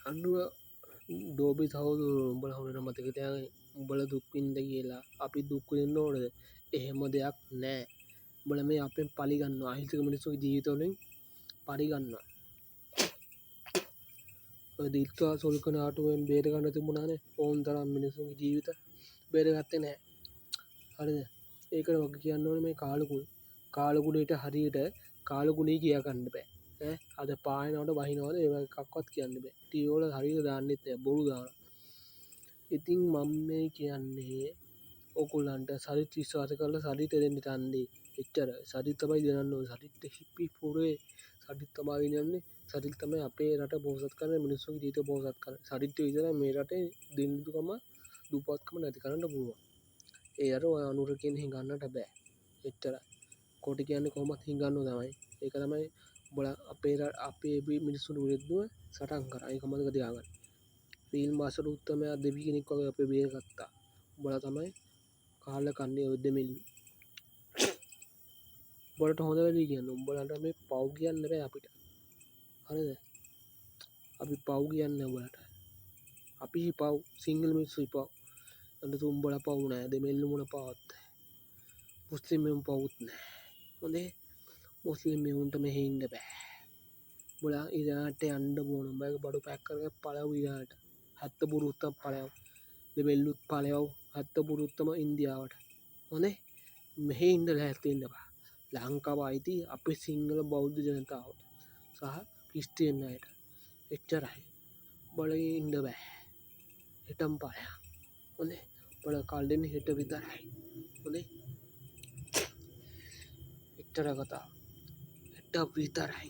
අඩුව ඩෝබි සහෝදරයෝ උඹලා හොඳට මතක තියාගන්න. උඹලා දුක් විඳ කියලා අපි දුක් විඳින්න ඕනද? එහෙම දෙයක් නෑ. උඹලා මේ අපෙන් පලි ගන්නවා. අහිංසක මිනිස්සුගේ ජීවිතවලින් පලි ගන්නවා. ඔය දිත්වා සොල්කන ආටුවෙන් බේර ගන්න තිබුණානේ. ඕන් තරම් මිනිස්සුන්ගේ ජීවිත බේරගත්තේ නෑ. හරිද? ඒකට වගේ කියන්න ඕනේ මේ කාලගුණයට හරියට කාලගුණී කියා ගන්න බෑ. අද පායනවට වහිනවද ඒව එකක්වත් කියන්න බෑ. ටීවී වල හරියට දාන්නෙත් නෑ, බොරු දානවා. ඉතින් මම මේ කියන්නේ ඔයගොල්ලන්ට සරිත් විශ්වාස කරලා සරිත් දෙන්න තන්නේ. එච්චර. සරිත් තමයි දෙන්න ඕනේ. සරිත් හිප්පි පුරේ සරිත් තමයි දෙන්නේ. සරිත් තමයි අපේ රට පොහොසත් කරන මිනිස්සුන්ගේ ජීවිත පොහොසත් කරන. සරිත් විතරයි මේ රටේ දින්දුකම දුප්පත්කම නැති කරන්න පුළුවන්. ඒ අර ඔය අනුර කියන හිඟන්නට බෑ. එච්චරයි. කොටි කියන්නේ කොහොමත් හිඟන්නෝ තමයි. ඒක තමයි උඹලා අපේ මිනිස්සුන්ට විරුද්ධව සටන් කරා. ඒක මතක තියාගන්න. ෆීල්ඩ් මාස්ටර් උත්තමයා දෙවි කෙනෙක් වගේ අපේ බේරගත්තා. උඹලා තමයි කාලේ කන්නේ ඔය දෙමිල්ල. උඹලට හොඳ වැඩි කියන්න. උඹලන්ට මේ පව් කියන්න බෑ අපිට. හරිද? අපි පව් කියන්නේ උඹලට. අපි පව් සිංගල් මිනිස්සු පව්. අන්න උඹලා පව් නෑ. දෙමිල්ල මොන පව්වත් නෑ. මුස්ලිම් මෙවුන් පවුත් නෑ. හොඳේ? මුස්ලිම් මෙවුන්ට මෙහෙ ඉන්න බෑ. උඹලා ඉරානට යන්න ඕන. උඹගේ බඩු පැක් කරගෙන පළයව ඉරානට. 70 පුරුත්තම් පළයව. දෙමෙල්ලුත් පළයව 70 පුරුත්තම ඉන්දියාවට. හොඳේ? මෙහෙ ඉන්න ලෑස්ති වෙන්න බෑ. ලංකාව අයිති අපේ සිංහල බෞද්ධ ජනතාවට සහ ක්‍රිස්තියානි අයට. එච්චරයි. උඹලා ඉන්න බෑ. හිටම් පළයන්. හොඳේ? උඹලා කල් හෙට විතරයි. හොඳේ? එච්චර කතාව. හෙට විතරයි.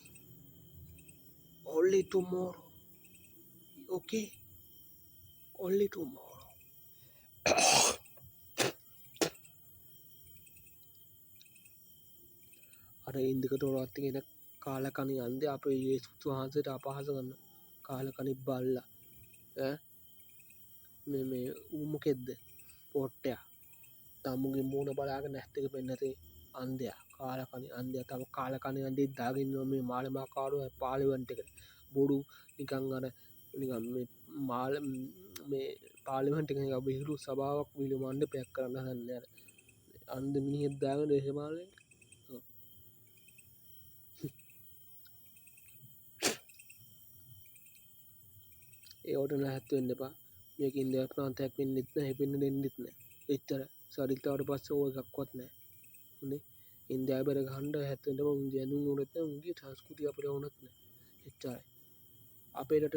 Only tomorrow. Okay? Only tomorrow. අර ඉන්දිකටෝරවත් කියන කාලකණි අන්දේ අපේ යේසුස් වහන්සේට අපහාස කරන කාලකණි බල්ලා. මේ ඌ මොකෙද්ද? පොට්ටයා. තමුගේ මූණ බලාගෙන නැස්තික පෙන්නතේ අන්දයා. කාලකණි අන්දයා. තම කාලකණි අන්දේ දාගෙන ඉන්නවා මේ මාළමා කාරුව පාර්ලිමේන්තු එකට. බොරු නිකන් අර නිකන් මේ පාර්ලිමේන්තු එකේ නිකන් විහිළු සභාවක් විහිළු මණ්ඩපයක් කරන්න හදන්නේ අර අන්ද මිනිහෙක් දාගෙන දේශපාලනයට. ඒවට නැහැත් වෙන්න එපා. මේක ඉන්දියාවේ ප්‍රාන්තයක් වෙන්නෙත් නැහැ, හැපෙන්න දෙන්නෙත් නැහැ. එච්චර. සරිතාවට පස්සේ ඕක එකක්වත් නැහැ. හොඳේ. ඉන්දියාවේ බර ගහන්න හැත් වෙන්න බෑ. උන් දැනුම් උනත් නැහැ. උන්ගේ සංස්කෘතිය අපිට උනත් නැහැ. එච්චරයි. අපේ රට